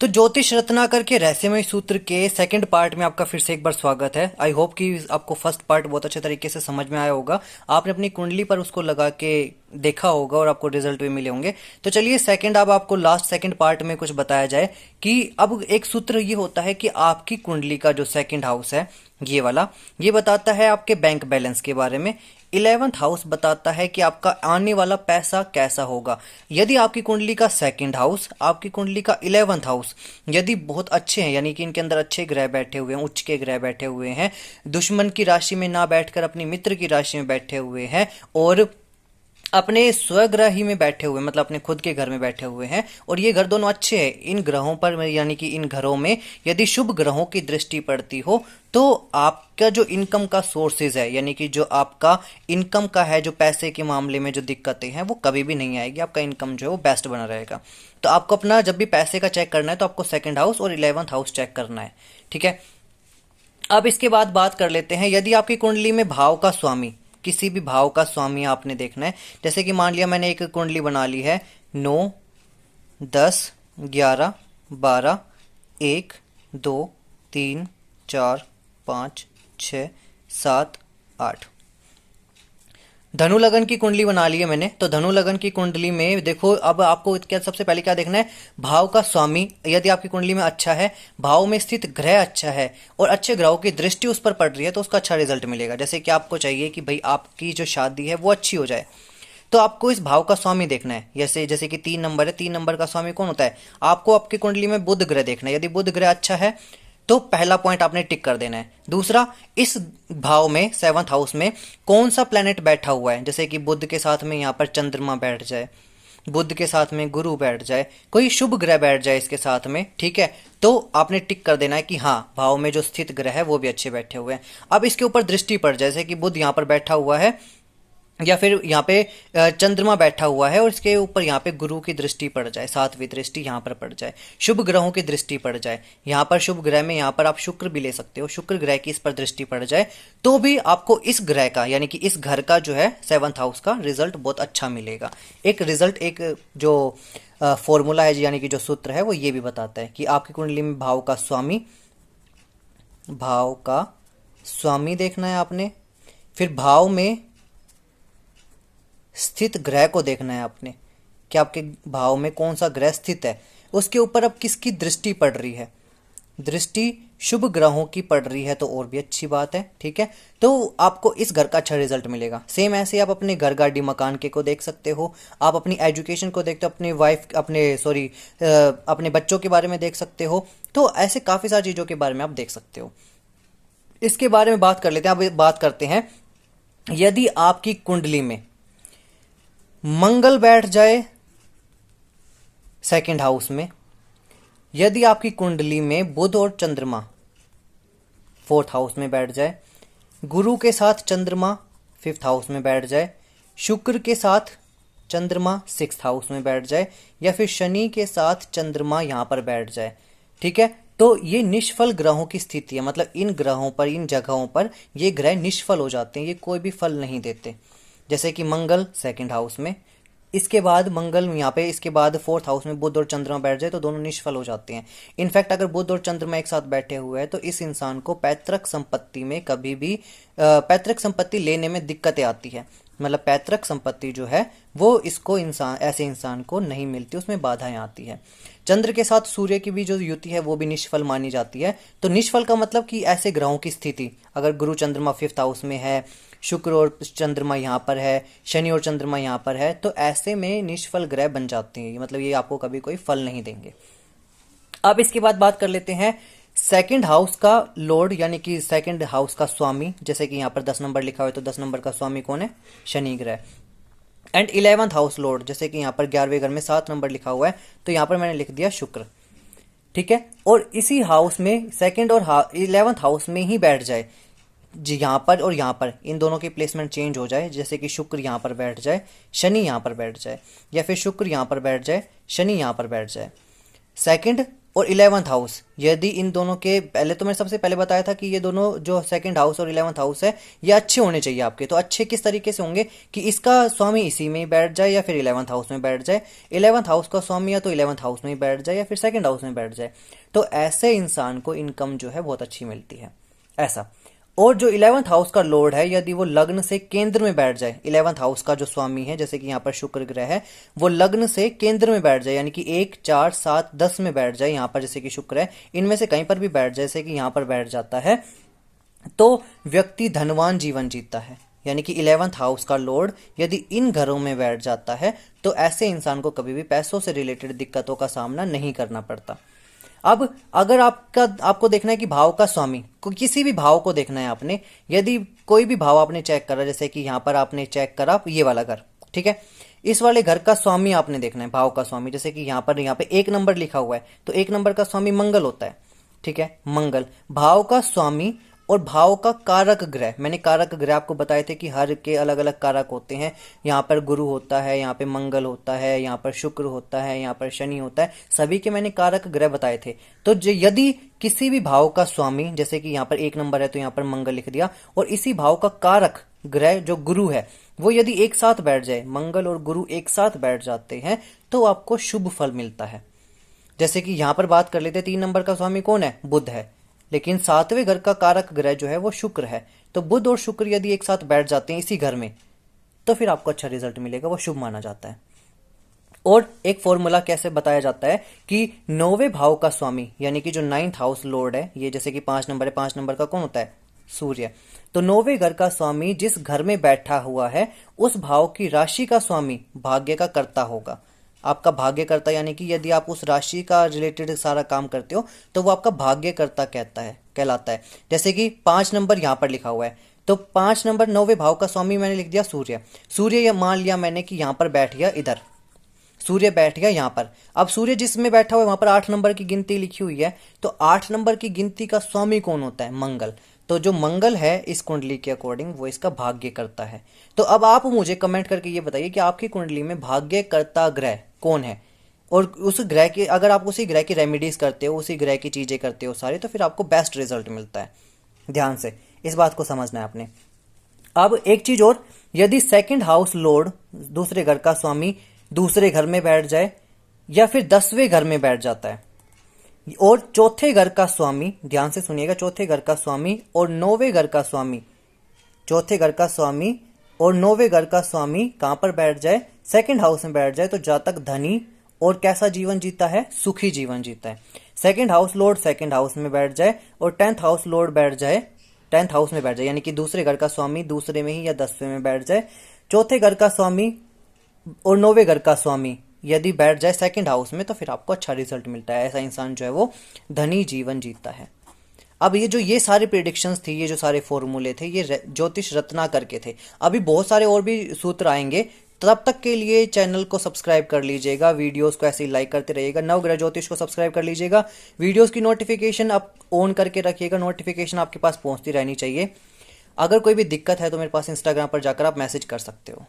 तो ज्योतिष रत्नाकर के रहस्यमय सूत्र के सेकंड पार्ट में आपका फिर से एक बार स्वागत है। आई होप कि आपको फर्स्ट पार्ट बहुत अच्छे तरीके से समझ में आया होगा। आपने अपनी कुंडली पर उसको लगा के देखा होगा और आपको रिजल्ट भी मिले होंगे। तो चलिए सेकंड, अब आपको लास्ट सेकंड पार्ट में कुछ बताया जाए कि अब एक सूत्र ये होता है कि आपकी कुंडली का जो सेकंड हाउस है ये वाला, ये बताता है आपके बैंक बैलेंस के बारे में। 11th हाउस बताता है कि आपका आने वाला पैसा कैसा होगा। यदि आपकी कुंडली का सेकंड हाउस, आपकी कुंडली का 11th हाउस यदि बहुत अच्छे हैं, यानी कि इनके अंदर अच्छे ग्रह बैठे हुए हैं, उच्च के ग्रह बैठे हुए हैं, दुश्मन की राशि में ना बैठकर अपनी मित्र की राशि में बैठे हुए हैं और अपने स्वग्रह ही में बैठे हुए, मतलब अपने खुद के घर में बैठे हुए हैं, और ये घर दोनों अच्छे हैं, इन ग्रहों पर यानी कि इन घरों में यदि शुभ ग्रहों की दृष्टि पड़ती हो तो आपका जो इनकम का सोर्सेज है, यानी कि जो आपका इनकम का है, जो पैसे के मामले में जो दिक्कतें हैं वो कभी भी नहीं आएगी। आपका इनकम जो है वो बेस्ट बना रहेगा। तो आपको अपना जब भी पैसे का चेक करना है तो आपको सेकंड हाउस और 11th हाउस चेक करना है, ठीक है। अब इसके बाद बात कर लेते हैं, यदि आपकी कुंडली में भाव का स्वामी, किसी भी भाव का स्वामी आपने देखना है। जैसे कि मान लिया मैंने एक कुंडली बना ली है 9, 10, 11, 12, 1, 2, 3, 4, 5, 6, 7, 8। धनु लगन की कुंडली बना ली है मैंने। तो धनु लगन की कुंडली में देखो, अब आपको क्या सबसे पहले क्या देखना है, भाव का स्वामी यदि आपकी कुंडली में अच्छा है, भाव में स्थित ग्रह अच्छा है और अच्छे ग्रहों की दृष्टि उस पर पड़ रही है तो उसका अच्छा रिजल्ट मिलेगा। जैसे कि आपको चाहिए कि भाई आपकी जो शादी है वो अच्छी हो जाए, तो आपको इस भाव का स्वामी देखना है। जैसे जैसे कि 3 नंबर है, 3 नंबर का स्वामी कौन होता है, आपको आपकी कुंडली में बुध ग्रह देखना है। यदि बुध ग्रह अच्छा है तो पहला पॉइंट आपने टिक कर देना है। दूसरा, इस भाव में 7th हाउस में कौन सा प्लेनेट बैठा हुआ है। जैसे कि बुध के साथ में यहाँ पर चंद्रमा बैठ जाए, बुध के साथ में गुरु बैठ जाए, कोई शुभ ग्रह बैठ जाए इसके साथ में, ठीक है, तो आपने टिक कर देना है कि हाँ भाव में जो स्थित ग्रह है वो भी अच्छे बैठे हुए हैं। अब इसके ऊपर दृष्टि पड़ जाए, जैसे कि बुध यहाँ पर बैठा हुआ है या फिर यहाँ पे चंद्रमा बैठा हुआ है और इसके ऊपर यहाँ पे गुरु की दृष्टि पड़ जाए, 7वीं दृष्टि यहाँ पर पड़ जाए, शुभ ग्रहों की दृष्टि पड़ जाए, यहाँ पर शुभ ग्रह में यहाँ पर आप शुक्र भी ले सकते हो, शुक्र ग्रह की इस पर दृष्टि पड़ जाए, तो भी आपको इस ग्रह का यानी कि इस घर का जो है 7th हाउस का रिजल्ट बहुत अच्छा मिलेगा। एक रिजल्ट, एक जो फॉर्मूला है यानी कि जो सूत्र है वो ये भी बताता है कि आपकी कुंडली में भाव का स्वामी, भाव का स्वामी देखना है आपने, फिर भाव में स्थित ग्रह को देखना है आपने कि आपके भाव में कौन सा ग्रह स्थित है, उसके ऊपर अब किसकी दृष्टि पड़ रही है। दृष्टि शुभ ग्रहों की पड़ रही है तो और भी अच्छी बात है, ठीक है। तो आपको इस घर का अच्छा रिजल्ट मिलेगा। सेम ऐसे आप अपने घर, गाड़ी, मकान के को देख सकते हो, आप अपनी एजुकेशन को देखते हो, अपनी वाइफ, अपने बच्चों के बारे में देख सकते हो। तो ऐसे काफ़ी सारी चीज़ों के बारे में आप देख सकते हो। इसके बारे में बात कर लेते हैं। अब बात करते हैं, यदि आपकी कुंडली में मंगल बैठ जाए सेकंड हाउस में, यदि आपकी कुंडली में बुध और चंद्रमा 4th हाउस में बैठ जाए, गुरु के साथ चंद्रमा 5th हाउस में बैठ जाए, शुक्र के साथ चंद्रमा 6th हाउस में बैठ जाए, या फिर शनि के साथ चंद्रमा यहां पर बैठ जाए, ठीक है, तो ये निष्फल ग्रहों की स्थिति है। मतलब इन ग्रहों पर, इन जगहों पर ये ग्रह निष्फल हो जाते हैं, ये कोई भी फल नहीं देते। जैसे कि मंगल सेकंड हाउस में, इसके बाद मंगल यहाँ पे, इसके बाद 4th हाउस में बुध और चंद्रमा बैठ जाए तो दोनों निष्फल हो जाते हैं। इनफैक्ट अगर बुध और चंद्रमा एक साथ बैठे हुए हैं तो इस इंसान को पैतृक संपत्ति में कभी भी पैतृक संपत्ति लेने में दिक्कतें आती है। मतलब पैतृक संपत्ति जो है वो इसको ऐसे इंसान को नहीं मिलती, उसमें बाधाएं आती है। चंद्र के साथ सूर्य की भी जो युति है वो भी निष्फल मानी जाती है। तो निष्फल का मतलब कि ऐसे ग्रहों की स्थिति, अगर गुरु चंद्रमा 5th हाउस में है, शुक्र और चंद्रमा यहाँ पर है, शनि और चंद्रमा यहाँ पर है, तो ऐसे में निष्फल ग्रह बन जाते हैं। मतलब ये आपको कभी कोई फल नहीं देंगे। अब इसके बाद बात कर लेते हैं सेकंड हाउस का लॉर्ड, यानी कि सेकंड हाउस का स्वामी। जैसे कि यहाँ पर 10 नंबर लिखा हुआ है तो 10 नंबर का स्वामी कौन है, शनि ग्रह। एंड 11th हाउस लॉर्ड, जैसे कि यहाँ पर 11वें घर में 7 नंबर लिखा हुआ है तो यहाँ पर मैंने लिख दिया शुक्र, ठीक है। और इसी हाउस में सेकंड और 11th हाउस में ही बैठ जाए जी, यहाँ पर और यहाँ पर इन दोनों की प्लेसमेंट चेंज हो जाए। जैसे कि शुक्र यहाँ पर बैठ जाए, शनि यहाँ पर बैठ जाए, या फिर शुक्र यहाँ पर बैठ जाए, शनि यहाँ पर बैठ जाए। सेकंड और 11th हाउस, यदि इन दोनों के, पहले तो मैंने सबसे पहले बताया था कि ये दोनों जो सेकंड हाउस और 11th हाउस है ये अच्छे होने चाहिए आपके। तो अच्छे किस तरीके से होंगे कि इसका स्वामी इसी में ही बैठ जाए या फिर 11th हाउस में बैठ जाए, 11th हाउस का स्वामी या तो 11th हाउस में ही बैठ जाए या फिर सेकंड हाउस में बैठ जाए। तो ऐसे इंसान को इनकम जो है बहुत अच्छी मिलती है ऐसा। और जो 11th हाउस का लॉर्ड है, यदि वो लग्न से केंद्र में बैठ जाए, 11th हाउस का जो स्वामी है, जैसे कि यहाँ पर शुक्र ग्रह है, वो लग्न से केंद्र में बैठ जाए, यानी कि 1, 4, 7, 10 में बैठ जाए, यहाँ पर जैसे कि शुक्र है, इनमें से कहीं पर भी बैठ जाए, जैसे कि यहाँ पर बैठ जाता है, तो व्यक्ति धनवान जीवन जीता है। यानी कि 11th हाउस का लॉर्ड यदि इन घरों में बैठ जाता है तो ऐसे इंसान को कभी भी पैसों से रिलेटेड दिक्कतों का सामना नहीं करना पड़ता। अब अगर आपको देखना है कि भाव का स्वामी, किसी भी भाव को देखना है आपने, यदि कोई भी भाव आपने चेक करा, जैसे कि यहाँ पर आपने चेक करा ये वाला घर, ठीक है, इस वाले घर का स्वामी आपने देखना है, भाव का स्वामी, जैसे कि यहाँ पे 1 नंबर लिखा हुआ है, तो 1 नंबर का स्वामी मंगल होता है, ठीक है, मंगल भाव का स्वामी। और भाव का कारक ग्रह, मैंने कारक ग्रह आपको बताए थे कि हर के अलग अलग कारक होते हैं, यहाँ पर गुरु होता है, यहाँ पे मंगल होता है, यहाँ पर शुक्र होता है, यहाँ पर शनि होता है, सभी के मैंने कारक ग्रह बताए थे। तो यदि किसी भी भाव का स्वामी, जैसे कि यहाँ पर 1 नंबर है तो यहाँ पर मंगल लिख दिया, और इसी भाव का कारक ग्रह जो गुरु है वो यदि एक साथ बैठ जाए, मंगल और गुरु एक साथ बैठ जाते हैं, तो आपको शुभ फल मिलता है। जैसे कि यहाँ पर बात कर लेते, 3 नंबर का स्वामी कौन है, बुध है, लेकिन 7वें घर का कारक ग्रह जो है वो शुक्र है। तो बुध और शुक्र यदि एक साथ बैठ जाते हैं इसी घर में, तो फिर आपको अच्छा रिजल्ट मिलेगा, वो शुभ माना जाता है। और एक फॉर्मूला कैसे बताया जाता है कि 9वें भाव का स्वामी, यानी कि जो 9th हाउस लॉर्ड है, ये जैसे कि 5 नंबर है, 5 नंबर का कौन होता है, सूर्य। तो 9वें घर का स्वामी जिस घर में बैठा हुआ है उस भाव की राशि का स्वामी भाग्य का कर्ता होगा, आपका भाग्य कर्ता, यानी कि यदि आप उस राशि का रिलेटेड सारा काम करते हो तो वो आपका भाग्य कर्ता कहलाता है। जैसे कि 5 नंबर यहाँ पर लिखा हुआ है, तो 5 नंबर 9वें भाव का स्वामी मैंने लिख दिया सूर्य। सूर्य या मान लिया मैंने कि यहाँ पर बैठ गया, इधर सूर्य बैठ गया यहाँ पर। अब सूर्य जिसमें बैठा हुआ है वहां पर 8 नंबर की गिनती लिखी हुई है, तो 8 नंबर की गिनती का स्वामी कौन होता है, मंगल। तो जो मंगल है इस कुंडली के अकॉर्डिंग वो इसका भाग्य करता है। तो अब आप मुझे कमेंट करके ये बताइए कि आपकी कुंडली में भाग्य करता ग्रह कौन है, और उस ग्रह के, अगर आप उसी ग्रह की रेमेडीज करते हो, उसी ग्रह की चीजें करते हो सारी, तो फिर आपको बेस्ट रिजल्ट मिलता है। ध्यान से इस बात को समझना है आपने। अब एक चीज और, यदि सेकंड हाउस लॉर्ड, दूसरे घर का स्वामी दूसरे घर में बैठ जाए या फिर 10वें घर में बैठ जाता है, और चौथे घर का स्वामी, ध्यान से सुनिएगा, चौथे घर का स्वामी और 9वें घर का स्वामी, चौथे घर का स्वामी और 9वें घर का स्वामी कहां पर बैठ जाए, सेकंड हाउस में बैठ जाए, तो जातक धनी और कैसा जीवन जीता है, सुखी जीवन जीता है। Second house Lord second house में बैठ जाए और 10th हाउस लॉर्ड बैठ जाए 10th हाउस में बैठ जाए, यानी कि दूसरे घर का स्वामी दूसरे में ही या 10वें में बैठ जाए, चौथे घर का स्वामी और 9वें घर का स्वामी यदि बैठ जाए सेकंड हाउस में, तो फिर आपको अच्छा रिजल्ट मिलता है। ऐसा इंसान जो है वो धनी जीवन जीता है। अब ये सारे प्रेडिक्शंस थी, ये जो सारे फॉर्मूले थे, ये ज्योतिष रत्नाकर के थे। अभी बहुत सारे और भी सूत्र आएंगे, तब तक के लिए चैनल को सब्सक्राइब कर लीजिएगा, वीडियोस को ऐसे ही लाइक करते रहिएगा, नवग्रह ज्योतिष को सब्सक्राइब कर लीजिएगा, वीडियोस की नोटिफिकेशन आप ऑन करके रखिएगा, नोटिफिकेशन आपके पास पहुंचती रहनी चाहिए। अगर कोई भी दिक्कत है तो मेरे पास इंस्टाग्राम पर जाकर आप मैसेज कर सकते हो।